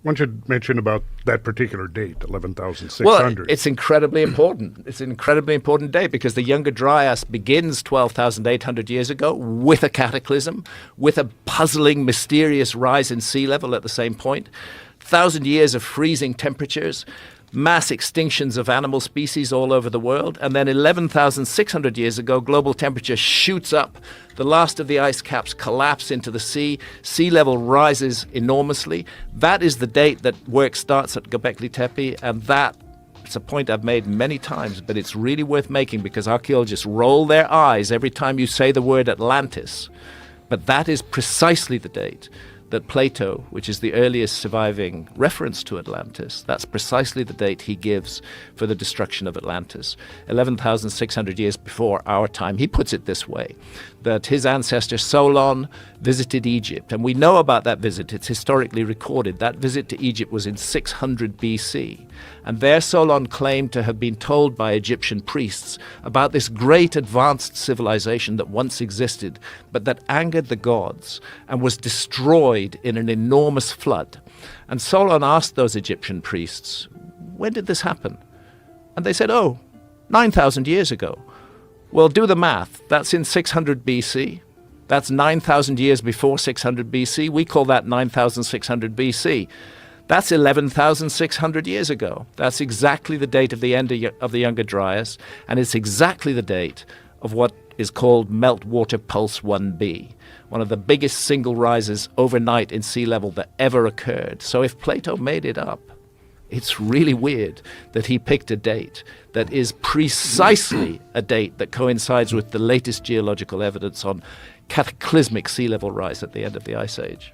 don't you mention about that particular date, 11,600? Well, it's incredibly important. It's an incredibly important date because the Younger Dryas begins 12,800 years ago with a cataclysm, with a puzzling, mysterious rise in sea level at the same point, 1,000 years of freezing temperatures, mass extinctions of animal species all over the world, and then 11,600 years ago, global temperature shoots up. The last of the ice caps collapse into the sea. Sea level rises enormously. That is the date that work starts at Göbekli Tepe, and it's a point I've made many times, but it's really worth making because archaeologists roll their eyes every time you say the word Atlantis. But that is precisely the date that Plato, which is the earliest surviving reference to Atlantis, that's precisely the date he gives for the destruction of Atlantis. 11,600 years before our time. He puts it this way, that his ancestor Solon visited Egypt. And we know about that visit. It's historically recorded. That visit to Egypt was in 600 BC. And there Solon claimed to have been told by Egyptian priests about this great advanced civilization that once existed, but that angered the gods and was destroyed in an enormous flood. And Solon asked those Egyptian priests, when did this happen? And they said, 9,000 years ago. Well, do the math. That's in 600 BC. That's 9,000 years before 600 BC. We call that 9,600 BC. That's 11,600 years ago. That's exactly the date of the end of the Younger Dryas, and it's exactly the date of what is called Meltwater Pulse 1b, one of the biggest single rises overnight in sea level that ever occurred. So if Plato made it up, it's really weird that he picked a date that is precisely a date that coincides with the latest geological evidence on cataclysmic sea level rise at the end of the Ice Age.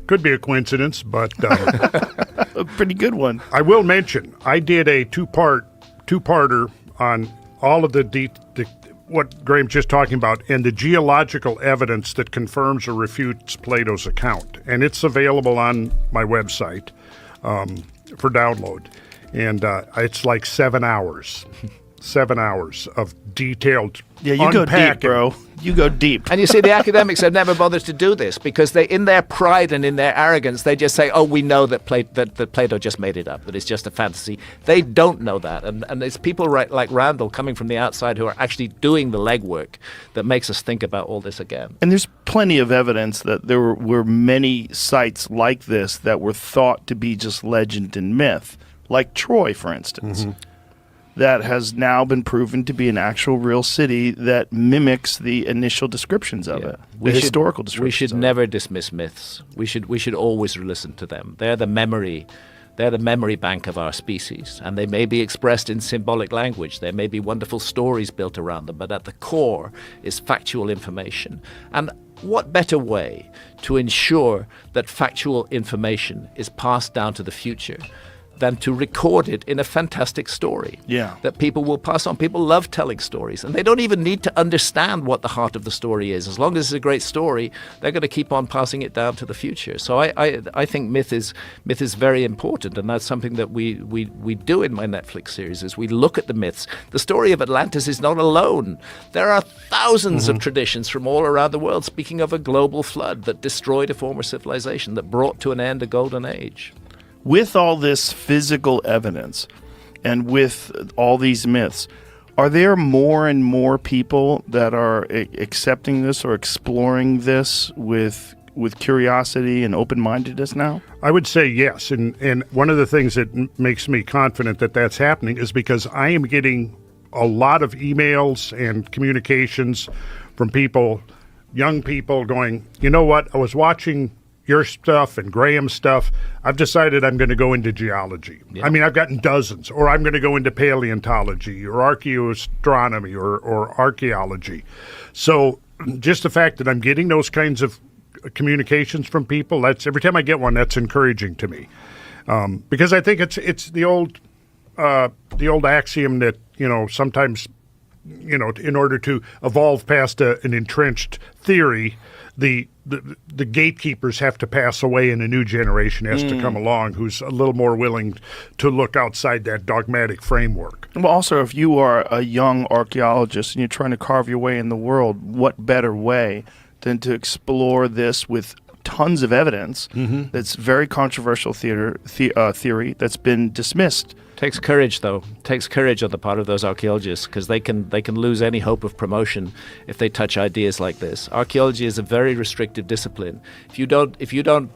Could be a coincidence, but a pretty good one. I will mention I did a two-parter on all of the what Graham's just talking about and the geological evidence that confirms or refutes Plato's account, and it's available on my website for download, and it's like 7 hours. 7 hours of detailed you go deep, bro. You go deep. And you see, the academics have never bothered to do this because they, in their pride and in their arrogance, they just say, we know that Plato just made it up, that it's just a fantasy. They don't know that. And it's people like Randall coming from the outside who are actually doing the legwork that makes us think about all this again. And there's plenty of evidence that there were many sites like this that were thought to be just legend and myth, like Troy, for instance. Mm-hmm. That has now been proven to be an actual real city that mimics the initial descriptions of it, the historical descriptions. We should never dismiss myths. We should always listen to them. They're the memory bank of our species, and they may be expressed in symbolic language. There may be wonderful stories built around them, but at the core is factual information. And what better way to ensure that factual information is passed down to the future than to record it in a fantastic story that people will pass on. People love telling stories, and they don't even need to understand what the heart of the story is. As long as it's a great story, they're going to keep on passing it down to the future. So I think myth is very important, and that's something that we do in my Netflix series, is we look at the myths. The story of Atlantis is not alone. There are thousands of traditions from all around the world speaking of a global flood that destroyed a former civilization, that brought to an end a golden age. With all this physical evidence and with all these myths, are there more and more people that are accepting this or exploring this with curiosity and open-mindedness now? I would say yes. And one of the things that makes me confident that that's happening is because I am getting a lot of emails and communications from people, young people going, you know what, I was watching your stuff and Graham's stuff. I've decided I'm going to go into geology. Yeah. I mean, I've gotten dozens. Or I'm going to go into paleontology or archaeoastronomy or archaeology. So just the fact that I'm getting those kinds of communications from people, that's every time I get one, that's encouraging to me. Because I think it's the old axiom that, sometimes, in order to evolve past an entrenched theory, the gatekeepers have to pass away and a new generation has to come along who's a little more willing to look outside that dogmatic framework. Well, also, if you are a young archaeologist and you're trying to carve your way in the world, what better way than to explore this with tons of evidence that's very controversial theory that's been dismissed. Takes courage, though. Takes courage on the part of those archaeologists, because they can lose any hope of promotion if they touch ideas like this. Archaeology is a very restrictive discipline. If you don't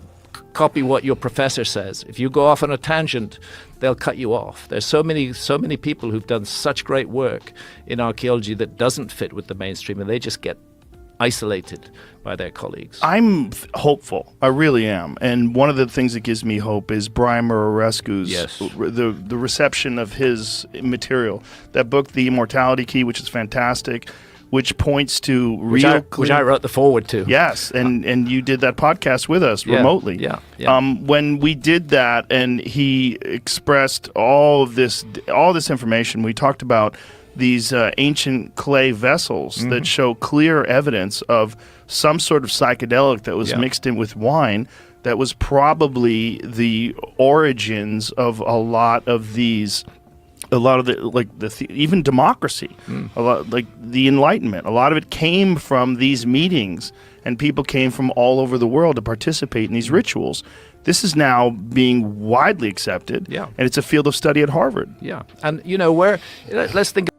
copy what your professor says, if you go off on a tangent, they'll cut you off. There's so many people who've done such great work in archaeology that doesn't fit with the mainstream, and they just get isolated by their colleagues. I'm hopeful. I really am. And one of the things that gives me hope is Brian Murarescu's the reception of his material. That book, The Immortality Key, which is fantastic, which points to which I wrote the foreword to. Yes, and you did that podcast with us remotely. Yeah. When we did that, and he expressed all this information, we talked about these ancient clay vessels that show clear evidence of some sort of psychedelic that was mixed in with wine that was probably the origins of a lot of the even democracy, a lot like the Enlightenment. A lot of it came from these meetings, and people came from all over the world to participate in these rituals. This is now being widely accepted, and it's a field of study at Harvard. Yeah, and let's think